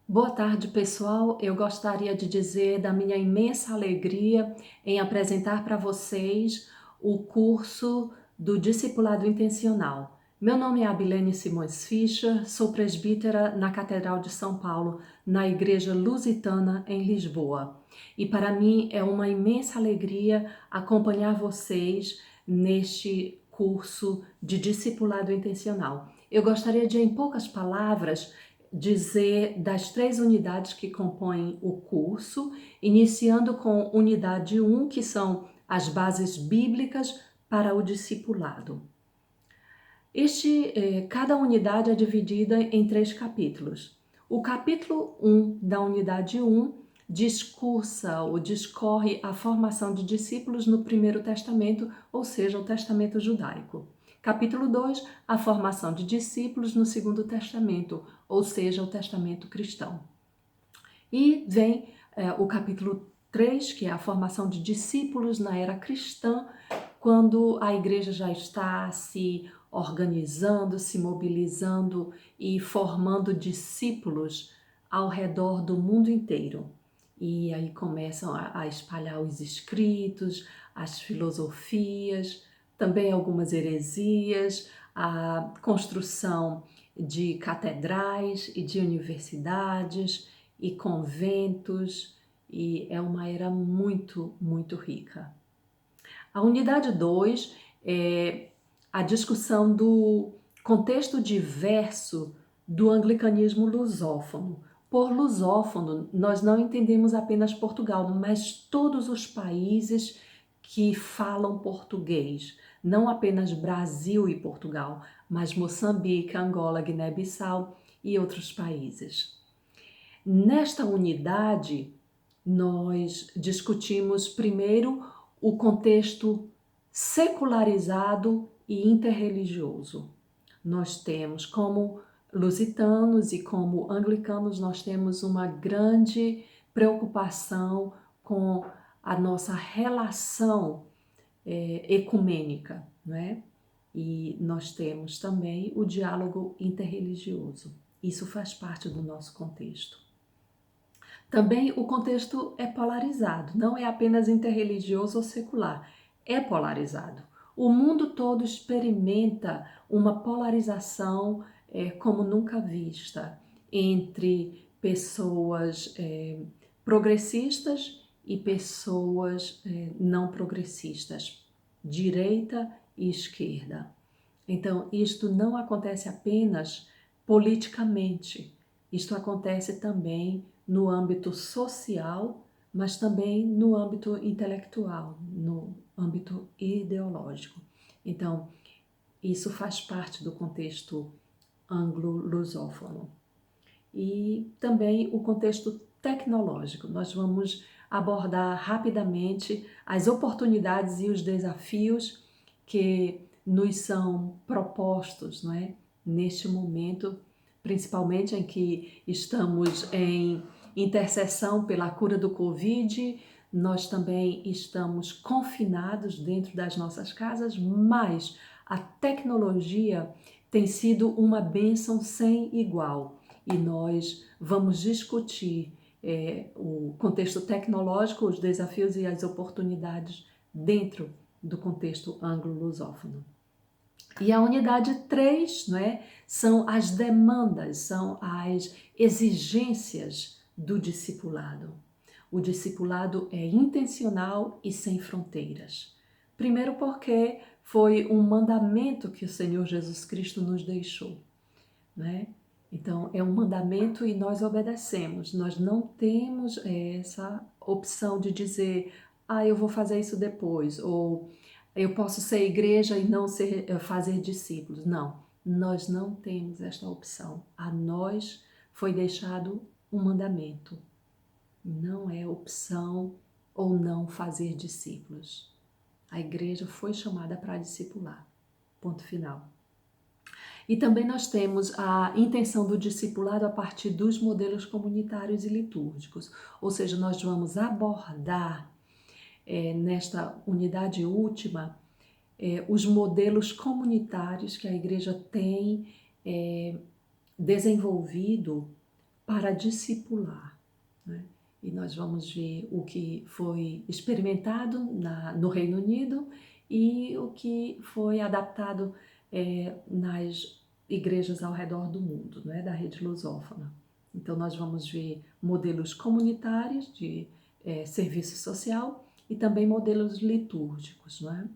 Boa tarde, pessoal. Eu gostaria de dizer da minha imensa alegria em apresentar para vocês o curso do Discipulado Intencional. Meu nome é Abilene Simões Fischer, sou presbítera na Catedral de São Paulo, na Igreja Lusitana, em Lisboa. E para mim é uma imensa alegria acompanhar vocês neste curso de Discipulado Intencional. Eu gostaria de, em poucas palavras, dizer das 3 unidades que compõem o curso, iniciando com unidade 1, que são as bases bíblicas para o discipulado. Cada unidade é dividida em 3 capítulos. O capítulo 1 da unidade 1 discursa ou discorre a formação de discípulos no Primeiro Testamento, ou seja, o Testamento judaico. Capítulo 2, a formação de discípulos no Segundo Testamento, ou seja, o Testamento cristão. E vem o capítulo 3, que é a formação de discípulos na era cristã, quando a igreja já está se organizando, se mobilizando e formando discípulos ao redor do mundo inteiro. E aí começam a espalhar os escritos, as filosofias, também algumas heresias, a construção de catedrais e de universidades e conventos, e é uma era muito, muito rica. A unidade 2 é a discussão do contexto diverso do anglicanismo lusófono. Por lusófono, nós não entendemos apenas Portugal, mas todos os países que falam português. Não apenas Brasil e Portugal, mas Moçambique, Angola, Guiné-Bissau e outros países. Nesta unidade, nós discutimos primeiro o contexto secularizado e interreligioso. Nós temos, como lusitanos e como anglicanos, nós temos uma grande preocupação com a nossa relação ecumênica, não é? E nós temos também o diálogo interreligioso. Isso faz parte do nosso contexto. Também o contexto é polarizado, não é apenas interreligioso ou secular, é polarizado. O mundo todo experimenta uma polarização como nunca vista entre pessoas progressistas e pessoas não progressistas, direita e esquerda. Então, isto não acontece apenas politicamente, isto acontece também no âmbito social, mas também no âmbito intelectual, no âmbito ideológico. Então, isso faz parte do contexto anglo-lusófono. E também o contexto tecnológico. Nós vamos abordar rapidamente as oportunidades e os desafios que nos são propostos, não é? Neste momento, principalmente em que estamos em intercessão pela cura do Covid, nós também estamos confinados dentro das nossas casas, mas a tecnologia tem sido uma bênção sem igual e nós vamos discutir o contexto tecnológico, os desafios e as oportunidades dentro do contexto anglo-lusófono. E a unidade 3, não é, são as demandas, são as exigências do discipulado. O discipulado é intencional e sem fronteiras. Primeiro porque foi um mandamento que o Senhor Jesus Cristo nos deixou, né? Então, é um mandamento e nós obedecemos. Nós não temos essa opção de dizer, eu vou fazer isso depois, ou eu posso ser igreja e não fazer discípulos. Não, nós não temos esta opção. A nós foi deixado um mandamento. Não é opção ou não fazer discípulos. A igreja foi chamada para discipular. Ponto final. E também nós temos a intenção do discipulado a partir dos modelos comunitários e litúrgicos, ou seja, nós vamos abordar nesta unidade última os modelos comunitários que a igreja tem desenvolvido para discipular, né? E nós vamos ver o que foi experimentado no Reino Unido e o que foi adaptado nas igrejas ao redor do mundo, né, da rede lusófona. Então nós vamos ver modelos comunitários de serviço social e também modelos litúrgicos, né?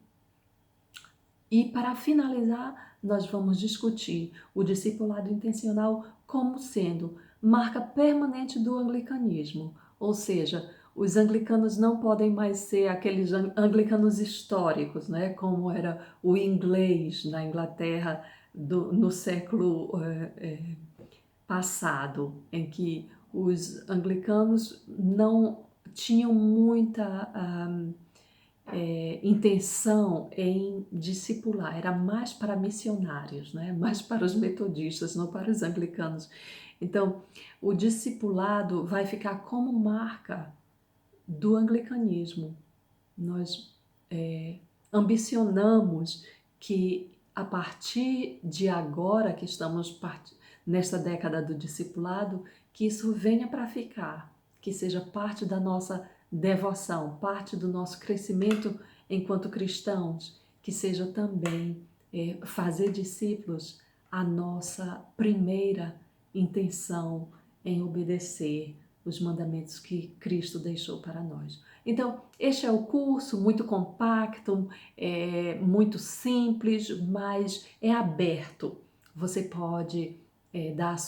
E para finalizar, nós vamos discutir o discipulado intencional como sendo marca permanente do anglicanismo, ou seja, os anglicanos não podem mais ser aqueles anglicanos históricos, né, como era o inglês na Inglaterra no século passado, em que os anglicanos não tinham muita intenção em discipular, era mais para missionários, né? Mais para os metodistas, não para os anglicanos. Então, o discipulado vai ficar como marca do anglicanismo. Nós ambicionamos que a partir de agora, que estamos nesta década do discipulado, que isso venha para ficar, que seja parte da nossa devoção, parte do nosso crescimento enquanto cristãos, que seja também fazer discípulos a nossa primeira intenção em obedecer os mandamentos que Cristo deixou para nós. Então, este é o curso muito compacto, muito simples, mas é aberto. Você pode dar